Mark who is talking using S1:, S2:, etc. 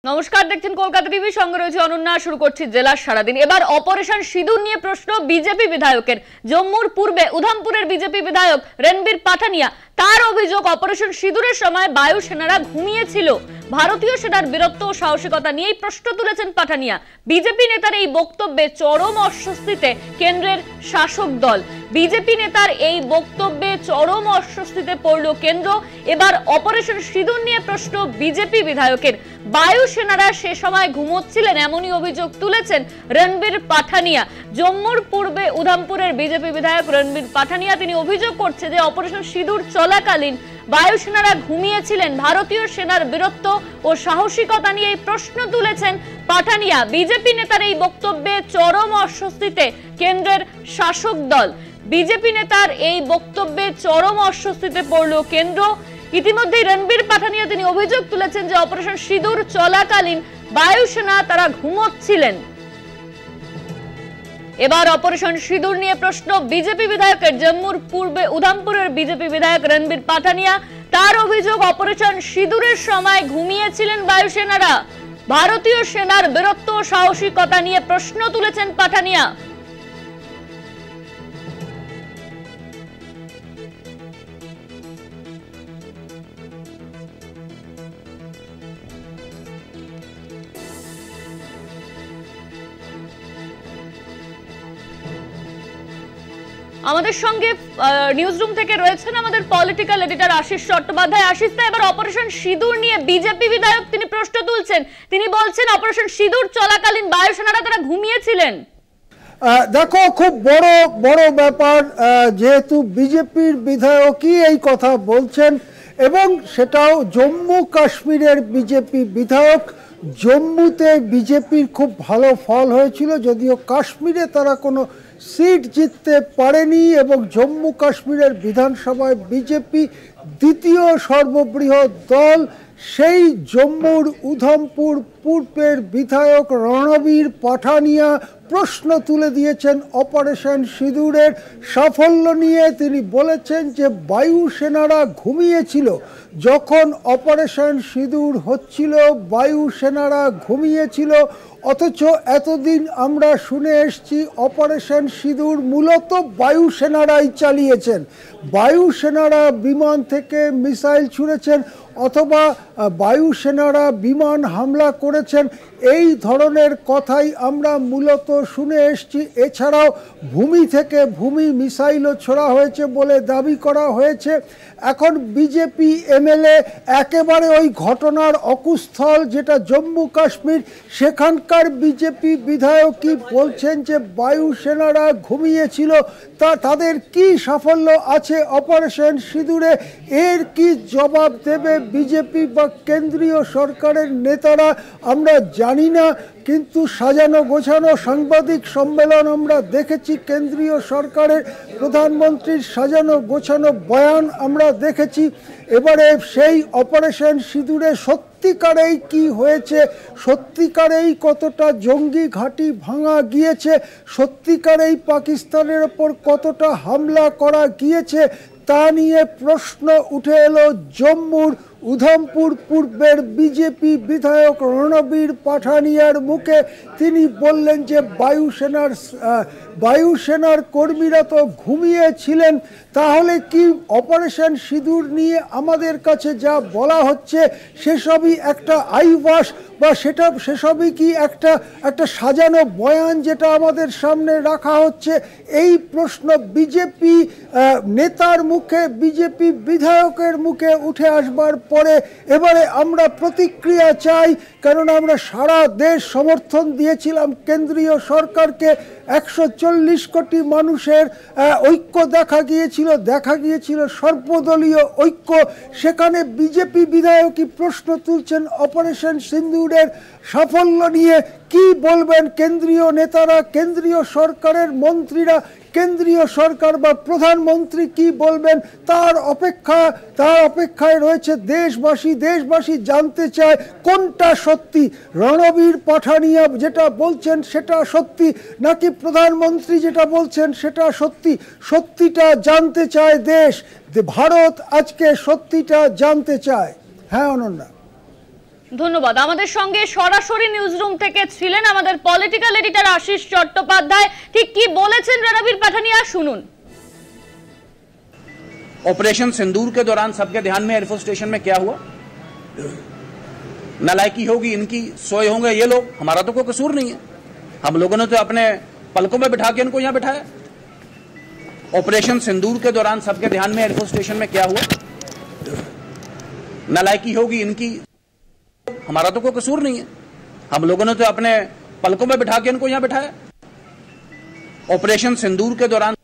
S1: নমস্কার, দেখছেন কলকাতা টিভি, সঙ্গে রয়েছে অনন্যা। শুরু করছি জেলার সারাদিন। এবার অপারেশন সিঁদুর নিয়ে প্রশ্ন বিজেপি বিধায়কের। জম্মুর পূর্বে উধামপুরের বিজেপি বিধায়ক রণবীর পাঠানিয়া, তার অভিযোগ অপারেশন সিঁদুরের সময় বায়ুসেনারা ঘুমিয়েছিল। ভারতীয় সেনার বীরত্ব ও সাহসিকতা নিয়েই প্রশ্ন তুলেছেন পাঠানিয়া। বিজেপি নেতার এই বক্তব্যে চরম অস্বস্তিতে কেন্দ্রের শাসক দল। বিজেপি নেতার এই বক্তব্যে চরম অস্বস্তিতে পড়ল কেন্দ্র। এবার অপারেশন সিঁদুর নিয়ে প্রশ্ন বিজেপি বিধায়কের। বায়ুসেনারা সে সময় ঘুমোচ্ছিলেন এমনই অভিযোগ তুলেছেন রণবীর পাঠানিয়া। জম্মুর পূর্বে উধামপুরের বিজেপি বিধায়ক রণবীর পাঠানিয়া তিনি অভিযোগ করছে যে অপারেশন সিঁদুর চলাকালীন বায়ুসেনারা ঘুমিয়েছিলেন। ভারতীয় সেনার বীরত্ব ও সাহসিকতা নিয়ে এই প্রশ্ন তুলেছেন পাঠানিয়া। বিজেপি নেতার এই বক্তব্যে চরম অস্বস্তিতে কেন্দ্রের শাসক দল। বিজেপি নেতার এই বক্তব্যে চরম অস্বস্তিতে পড়ল কেন্দ্র। ইতিমধ্যেই রণবীর পাঠানিয়া তিনি অভিযোগ তুলেছেন যে অপারেশন সিঁদুর চলাকালীন বায়ুসেনা তারা ঘুমোচ্ছিলেন। এবার অপারেশন সিঁদুর নিয়ে প্রশ্ন বিজেপি বিধায়কের। জম্মুর পূর্বে উধামপুরের বিজেপি বিধায়ক রণবীর পাঠানিয়া, তার অভিযোগ অপারেশন সিঁদুরের সময় ঘুমিয়েছিলেন বায়ুসেনারা। ভারতীয় সেনার বীরত্ব ও সাহসিকতা নিয়ে প্রশ্ন তুলেছেন পাঠানিয়া। আমাদের সঙ্গে নিউজ রুম থেকে রয়েছেন আমাদের পলিটিক্যাল এডিটর আশিস চট্টোপাধ্যায়। আশিস, এবার অপারেশন সিঁদুর নিয়ে বিজেপি বিধায়ক তিনি প্রশ্ন তুলছেন। তিনি বলছেন অপারেশন সিঁদুর চলাকালীন বায়ুসেনারা তারা ঘুমিয়েছিলেন।
S2: দেখো, খুব বড় বড় ব্যাপার, যেহেতু বিজেপির বিধায়কই এই কথা বলছেন এবং সেটাও জম্মু কাশ্মীরের বিজেপি বিধায়ক। জম্মুতে বিজেপির খুব ভালো ফল হয়েছিল, যদিও কাশ্মীরে তারা কোনো সিট জিততে পারেনি এবং জম্মু কাশ্মীরের বিধানসভায় বিজেপি দ্বিতীয় সর্ববৃহৎ দল। সেই জম্মুর উধামপুর পূর্বের বিধায়ক রণবীর পাঠানিয়া প্রশ্ন তুলে দিয়েছেন অপারেশন সিঁদুরের সাফল্য নিয়ে। তিনি বলেছেন যে বায়ুসেনারা ঘুমিয়েছিল যখন অপারেশন সিঁদুর হচ্ছিল, বায়ুসেনারা ঘুমিয়েছিল। অথচ এতদিন আমরা শুনে এসছি অপারেশন সিঁদুর মূলত বায়ুসেনারাই চালিয়েছেন। বায়ুসেনারা বিমান থেকে মিসাইল ছুঁড়েছেন অথবা বায়ুসেনারা বিমান হামলা করেছেন, এই ধরনের কথাই আমরা মূলত শুনে এসছি। এছাড়াও ভূমি থেকে ভূমি মিসাইলও ছোড়া হয়েছে বলে দাবি করা হয়েছে। এখন বিজেপি এমএলএ একেবারে ওই ঘটনার অকুস্থল যেটা জম্মু কাশ্মীর, সেখানকার বিজেপি বিধায়কই বলছেন যে বায়ুসেনারা ঘুমিয়েছিল। তাদের কি সাফল্য আছে অপারেশন সিঁদুরে? এর কি জবাব দেবে বিজেপি বা কেন্দ্রীয় সরকারের নেতারা আমরা জানি না, কিন্তু সাজানো গোছানো সাংবাদিক সম্মেলন আমরা দেখেছি, কেন্দ্রীয় সরকারের প্রধানমন্ত্রীর সাজানো গোছানো বয়ান আমরা দেখেছি। এবারে সেই অপারেশন সিঁদুরে সত্যিকারেই কি হয়েছে, সত্যিকারেই কতটা জঙ্গি ঘাঁটি ভাঙা গিয়েছে, সত্যিকারেই পাকিস্তানের ওপর কতটা হামলা করা গিয়েছে, তা নিয়ে প্রশ্ন উঠে এলো জম্মুর উধামপুর পূর্বের বিজেপি বিধায়ক রণবীর পাঠানিয়ার মুখে। তিনি বললেন যে বায়ুসেনার কর্মীরা তো ঘুমিয়েছিলেন। তাহলে কি অপারেশন সিঁদুর নিয়ে আমাদের কাছে যা বলা হচ্ছে সেসবই একটা আইওয়াশ বা সেসবই কি একটা সাজানো বয়ান যেটা আমাদের সামনে রাখা হচ্ছে? এই প্রশ্ন বিজেপি নেতার মুখে, বিজেপি বিধায়কের মুখে উঠে আসবার পরে এবারে আমরা প্রতিক্রিয়া চাই, কারণ আমরা সারা দেশ সমর্থন দিয়েছিলাম কেন্দ্রীয় সরকারকে। 140 কোটি মানুষের ঐক্য দেখা গিয়েছিল সর্বদলীয় ঐক্য। সেখানে বিজেপি বিধায়কই প্রশ্ন তুলছেন অপারেশন সিঁদুরের সাফল্য নিয়ে। কি বলবেন কেন্দ্রীয় নেতারা, কেন্দ্রীয় সরকারের মন্ত্রীরা, কেন্দ্রীয় সরকার বা প্রধানমন্ত্রী কি বলবেন তার অপেক্ষায় রয়েছে দেশবাসী। দেশবাসী জানতে চায় কোনটা সত্যি, রণবীর পাঠানিয়া যেটা বলছেন সেটা সত্যি নাকি প্রধানমন্ত্রী যেটা বলছেন সেটা সত্যি। সত্যিটা জানতে চায় দেশ, ভারত আজকে সত্যিটা জানতে চায়। হ্যাঁ অনন্যা।
S1: ধন্যবাদ। আমাদের সঙ্গে সরাসরি নিউজরুম থেকে ছিলেন আমাদের পলিটিক্যাল এডিটর আশিস চট্টোপাধ্যায়। ঠিক কি বলেছেন রণবীর পাঠানিয়া শুনুন।
S3: ऑपरेशन सिंदूर के दौरान सबके ध्यान में एयरफोर्स स्टेशन में क्या हुआ? नालायकी होगी इनकी, सोए होंगे ये लोग, हमारा तो कोई कसूर नहीं है। हम लोगों ने तो अपने पलकों में बिठा के इनको यहां बिठाया। ऑपरेशन सिंदूर के दौरान सबके ध्यान में एयरफोर्स स्टेशन में क्या हुआ? नालायकी होगी इनकी, हमारा तो कोई कसूर नहीं है। हम लोगों ने तो अपने पलकों में बिठा के इनको यहां बिठाया। ऑपरेशन सिंदूर के दौरान